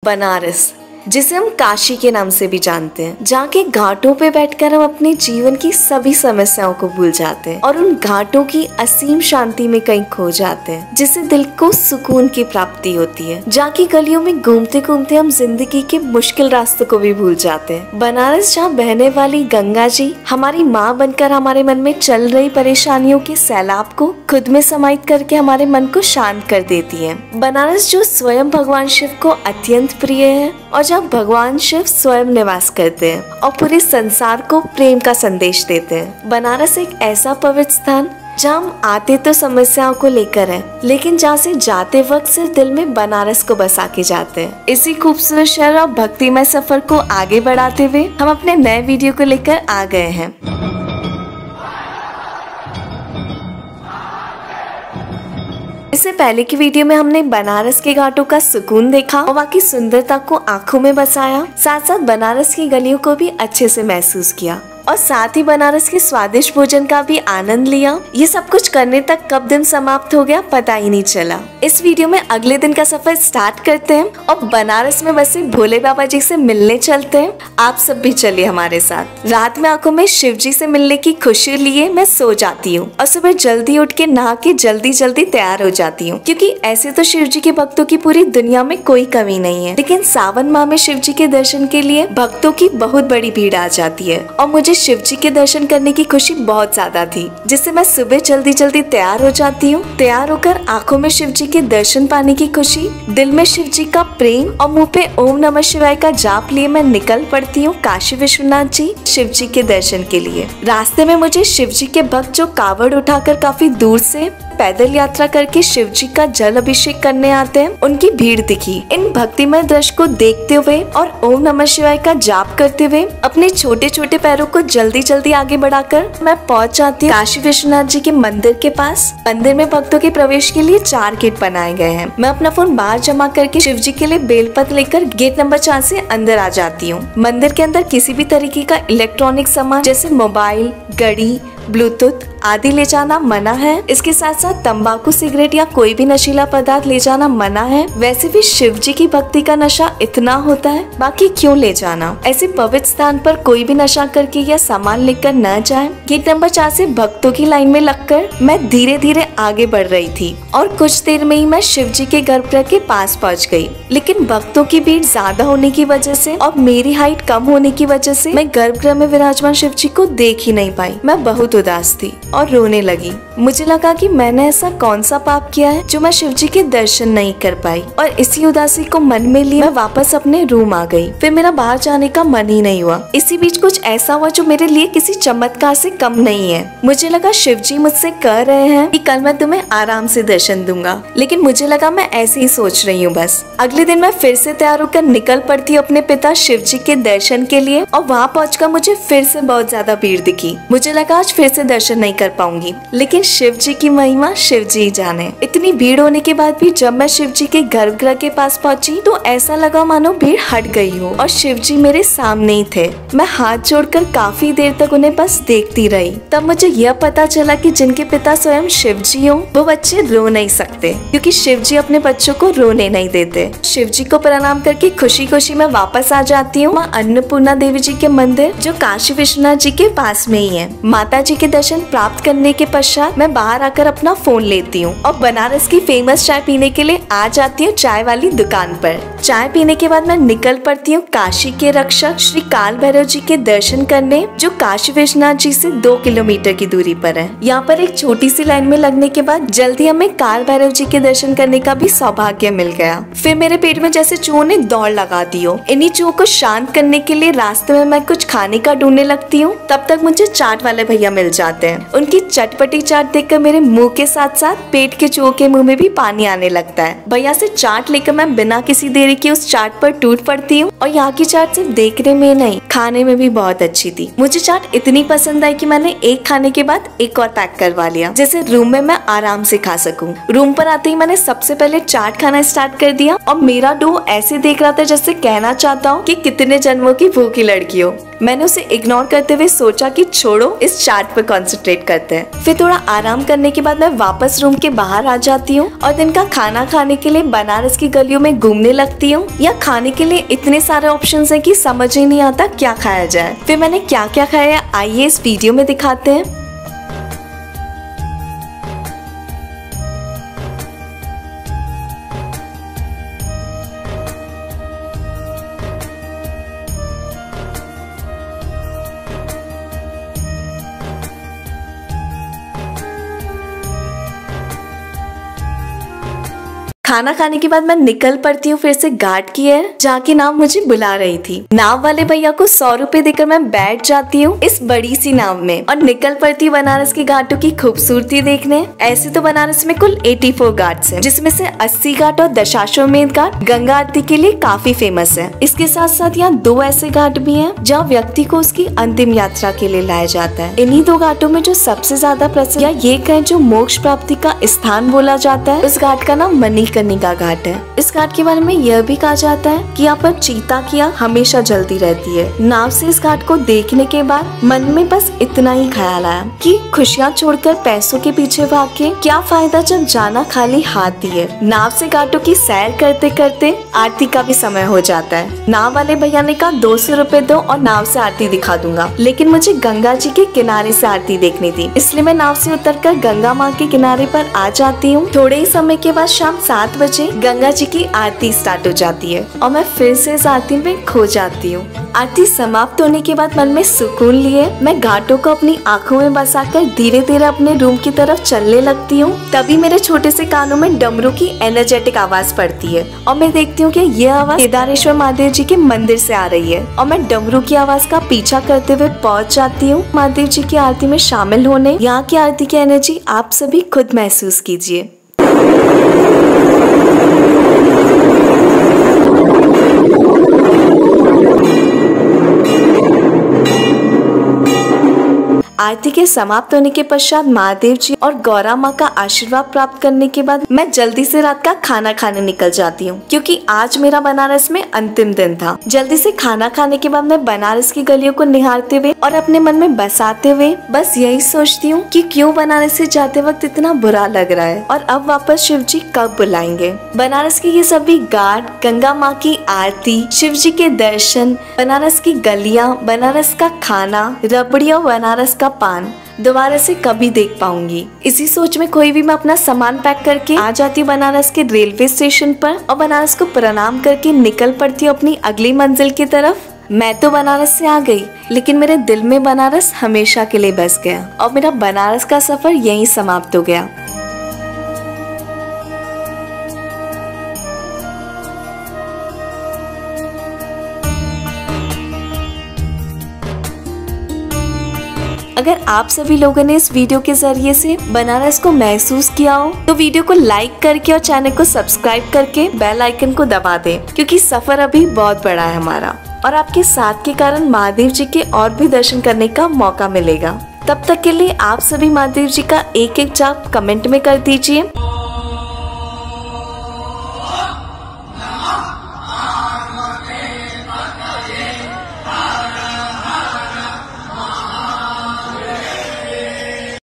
बनारस, जिसे हम काशी के नाम से भी जानते हैं, जहाँ के घाटों पे बैठकर हम अपने जीवन की सभी समस्याओं को भूल जाते हैं और उन घाटों की असीम शांति में कहीं खो जाते हैं, जिससे दिल को सुकून की प्राप्ति होती है। जहाँ की गलियों में घूमते घूमते हम जिंदगी के मुश्किल रास्तों को भी भूल जाते हैं। बनारस, जहाँ बहने वाली गंगा जी हमारी माँ बनकर हमारे मन में चल रही परेशानियों के सैलाब को खुद में समाहित करके हमारे मन को शांत कर देती है। बनारस, जो स्वयं भगवान शिव को अत्यंत प्रिय है और जहाँ भगवान शिव स्वयं निवास करते हैं और पूरे संसार को प्रेम का संदेश देते हैं। बनारस एक ऐसा पवित्र स्थान जहाँ हम आते तो समस्याओं को लेकर है, लेकिन जहाँ से जाते वक्त सिर्फ दिल में बनारस को बसा के जाते हैं। इसी खूबसूरत शहर और भक्तिमय सफर को आगे बढ़ाते हुए हम अपने नए वीडियो को लेकर आ गए हैं। इससे पहले की वीडियो में हमने बनारस के घाटों का सुकून देखा और वहाँ की सुंदरता को आंखों में बसाया, साथ साथ बनारस की गलियों को भी अच्छे से महसूस किया और साथ ही बनारस के स्वादिष्ट भोजन का भी आनंद लिया। ये सब कुछ करने तक कब दिन समाप्त हो गया पता ही नहीं चला। इस वीडियो में अगले दिन का सफर स्टार्ट करते हैं और बनारस में बसे भोले बाबा जी से मिलने चलते हैं। आप सब भी चलिए हमारे साथ। रात में आंखों में शिव जी से मिलने की खुशी लिए मैं सो जाती हूँ और सुबह जल्दी उठ के नहा के जल्दी जल्दी तैयार हो जाती हूँ, क्योंकि ऐसे तो शिव जी के भक्तों की पूरी दुनिया में कोई कमी नहीं है, लेकिन सावन माह में शिव जी के दर्शन के लिए भक्तों की बहुत बड़ी भीड़ आ जाती है और मुझे शिव जी के दर्शन करने की खुशी बहुत ज्यादा थी, जिससे मैं सुबह जल्दी जल्दी तैयार हो जाती हूँ। तैयार होकर आंखों में शिव जी के दर्शन पाने की खुशी, दिल में शिव जी का प्रेम और मुंह पे ओम नमः शिवाय का जाप लिए मैं निकल पड़ती हूँ काशी विश्वनाथ जी शिव जी के दर्शन के लिए। रास्ते में मुझे शिव जी के भक्त जो कावड़ उठाकर काफी दूर से पैदल यात्रा करके शिव जी का जल अभिषेक करने आते हैं, उनकी भीड़ दिखी। इन भक्तिमय दृश्य को देखते हुए और ओम नमः शिवाय का जाप करते हुए अपने छोटे छोटे पैरों को जल्दी जल्दी आगे बढ़ाकर मैं पहुंच जाती हूँ काशी विश्वनाथ जी के मंदिर के पास। मंदिर में भक्तों के प्रवेश के लिए 4 गेट बनाए गए हैं। मैं अपना फोन बाहर जमा करके शिव जी के लिए बेलपत्र लेकर गेट नंबर 4 से अंदर आ जाती हूँ। मंदिर के अंदर किसी भी तरीके का इलेक्ट्रॉनिक सामान जैसे मोबाइल, घड़ी, ब्लूटूथ आदि ले जाना मना है। इसके साथ साथ तंबाकू, सिगरेट या कोई भी नशीला पदार्थ ले जाना मना है। वैसे भी शिव जी की भक्ति का नशा इतना होता है, बाकी क्यों ले जाना। ऐसे पवित्र स्थान पर कोई भी नशा करके या सामान लेकर न जाए। गेट नंबर 4 से भक्तों की लाइन में लगकर मैं धीरे धीरे आगे बढ़ रही थी और कुछ देर में ही मैं शिव जी के गर्भगृह के पास पहुँच गयी, लेकिन भक्तों की भीड़ ज्यादा होने की वजह से और मेरी हाइट कम होने की वजह से मैं गर्भगृह में विराजमान शिव जी को देख ही नहीं पाई। मैं बहुत उदास थी और रोने लगी। मुझे लगा कि मैंने ऐसा कौन सा पाप किया है जो मैं शिव जी के दर्शन नहीं कर पाई, और इसी उदासी को मन में लिए मैं वापस अपने रूम आ गई। फिर मेरा बाहर जाने का मन ही नहीं हुआ। इसी बीच कुछ ऐसा हुआ जो मेरे लिए किसी चमत्कार से कम नहीं है। मुझे लगा शिव जी मुझसे कह रहे हैं कि कल मैं तुम्हें आराम से दर्शन दूंगा, लेकिन मुझे लगा मैं ऐसे ही सोच रही हूँ बस। अगले दिन मैं फिर से तैयार होकर निकल पड़ती हूँ अपने पिता शिव जी के दर्शन के लिए और वहाँ पहुँचकर मुझे फिर से बहुत ज्यादा भीड़ दिखी। मुझे लगा आज फिर से दर्शन नहीं कर पाऊंगी, लेकिन शिव जी की महिमा शिव जी जाने। इतनी भीड़ होने के बाद भी जब मैं शिव जी के गर्भगृह के पास पहुंची तो ऐसा लगा मानो भीड़ हट गई हो और शिव जी मेरे सामने ही थे। मैं हाथ जोड़कर काफी देर तक उन्हें बस देखती रही। तब मुझे यह पता चला कि जिनके पिता स्वयं शिव जी हो वो बच्चे रो नहीं सकते, क्योंकि शिव जी अपने बच्चों को रोने नहीं देते। शिव जी को प्रणाम करके खुशी खुशी मैं वापस आ जाती हूँ माँ अन्नपूर्णा देवी जी के मंदिर, जो काशी विश्वनाथ जी के पास में ही है। माता जी के दर्शन प्राप्त करने के पश्चात मैं बाहर आकर अपना फोन लेती हूँ और बनारस की फेमस चाय पीने के लिए आ जाती हूँ चाय वाली दुकान पर। चाय पीने के बाद मैं निकल पड़ती हूँ काशी के रक्षक श्री काल भैरव जी के दर्शन करने, जो काशी विश्वनाथ जी से 2 किलोमीटर की दूरी पर है। यहाँ पर एक छोटी सी लाइन में लगने के बाद जल्दी हमें काल भैरव जी के दर्शन करने का भी सौभाग्य मिल गया। फिर मेरे पेट में जैसे चूहों ने दौड़ लगा दी हो। इन्हीं चूहों को शांत करने के लिए रास्ते में मैं कुछ खाने का ढूंढने लगती हूँ। तब तक मुझे चाट वाले भैया मिल जाते हैं। उनकी चटपटी चाट देखकर मेरे मुंह के साथ साथ पेट के चूहों के मुंह में भी पानी आने लगता है। भैया से चाट लेकर मैं बिना किसी देरी के उस चाट पर टूट पड़ती हूँ और यहाँ की चाट सिर्फ देखने में नहीं, खाने में भी बहुत अच्छी थी। मुझे चाट इतनी पसंद आई कि मैंने एक खाने के बाद एक और पैक करवा लिया, जिसे रूम में मैं आराम से खा सकूं। रूम पर आते ही मैंने सबसे पहले चाट खाना स्टार्ट कर दिया और मेरा डो ऐसे देख रहा था जैसे कहना चाहता हूँ कि कितने जन्मों की भूखी लड़की हो। मैंने उसे इग्नोर करते हुए सोचा कि छोड़ो, इस चाट घाट पर कंसंट्रेट करते हैं। फिर थोड़ा आराम करने के बाद मैं वापस रूम के बाहर आ जाती हूँ और दिन का खाना खाने के लिए बनारस की गलियों में घूमने लगती हूँ। या खाने के लिए इतने सारे ऑप्शंस हैं कि समझ ही नहीं आता क्या खाया जाए। फिर मैंने क्या क्या खाया आइए इस वीडियो में दिखाते हैं। खाना खाने के बाद मैं निकल पड़ती हूँ फिर से घाट की है जहाँ की नाव मुझे बुला रही थी। नाव वाले भैया को 100 रुपए देकर मैं बैठ जाती हूँ इस बड़ी सी नाव में और निकल पड़ती हूँ बनारस के घाटों की खूबसूरती देखने। ऐसे तो बनारस में कुल 84 घाट्स हैं, जिसमें से 80 घाट और दशाश्वमेध घाट गंगा आरती के लिए काफी फेमस है। इसके साथ साथ यहाँ 2 ऐसे घाट भी हैं जहाँ व्यक्ति को उसकी अंतिम यात्रा के लिए लाया जाता है। इन्हीं 2 घाटों में जो सबसे ज्यादा प्रसिद्ध या ये कहें जो मोक्ष प्राप्ति का स्थान बोला जाता है, उस घाट का नाम मणिकर्णिका घाट है। इस घाट के बारे में यह भी कहा जाता है कि यहाँ पर चीता की आग हमेशा जलती रहती है। नाव से इस घाट को देखने के बाद मन में बस इतना ही ख्याल आया कि खुशियाँ छोड़कर पैसों के पीछे भाग के क्या फायदा जब जाना खाली हाथ ही है। नाव से घाटों की सैर करते करते आरती का भी समय हो जाता है। नाव वाले भैया ने कहा 200 रुपए दो और नाव से आरती दिखा दूंगा, लेकिन मुझे गंगा जी के किनारे से आरती देखनी थी, इसलिए मैं नाव से उतरकर गंगा माँ के किनारे पर आ जाती हूँ। थोड़े ही समय के बाद शाम 7 बजे गंगा जी की आरती स्टार्ट हो जाती है और मैं फिर से इस आरती में खो जाती हूँ। आरती समाप्त होने के बाद मन में सुकून लिए मैं घाटों को अपनी आंखों में बसाकर धीरे धीरे अपने रूम की तरफ चलने लगती हूँ। तभी मेरे छोटे से कानों में डमरू की एनर्जेटिक आवाज पड़ती है और मैं देखती हूँ कि यह आवाज केदारेश्वर महादेव जी के मंदिर से आ रही है और मैं डमरू की आवाज का पीछा करते हुए पहुँच जाती हूँ महादेव जी की आरती में शामिल होने। यहाँ की आरती की एनर्जी आप सभी खुद महसूस कीजिए। आरती के समाप्त होने के पश्चात महादेव जी और गौरा माँ का आशीर्वाद प्राप्त करने के बाद मैं जल्दी से रात का खाना खाने निकल जाती हूँ, क्योंकि आज मेरा बनारस में अंतिम दिन था। जल्दी से खाना खाने के बाद मैं बनारस की गलियों को निहारते हुए और अपने मन में बसाते हुए बस यही सोचती हूँ कि क्यों बनारस से जाते वक्त इतना बुरा लग रहा है और अब वापस शिव जी कब बुलाएंगे। बनारस के ये सभी घाट, गंगा माँ की आरती, शिव जी के दर्शन, बनारस की गलियाँ, बनारस का खाना, रबड़ी और बनारस का पान दोबारा से कभी देख पाऊंगी। इसी सोच में कोई भी मैं अपना सामान पैक करके आ जाती हूँ बनारस के रेलवे स्टेशन पर और बनारस को प्रणाम करके निकल पड़ती हूँ अपनी अगली मंजिल की तरफ। मैं तो बनारस से आ गई, लेकिन मेरे दिल में बनारस हमेशा के लिए बस गया और मेरा बनारस का सफर यहीं समाप्त हो गया। अगर आप सभी लोगों ने इस वीडियो के जरिए से बनारस को महसूस किया हो तो वीडियो को लाइक करके और चैनल को सब्सक्राइब करके बेल आइकन को दबा दें, क्योंकि सफर अभी बहुत बड़ा है हमारा और आपके साथ के कारण महादेव जी के और भी दर्शन करने का मौका मिलेगा। तब तक के लिए आप सभी महादेव जी का एक एक जाप कमेंट में कर दीजिए।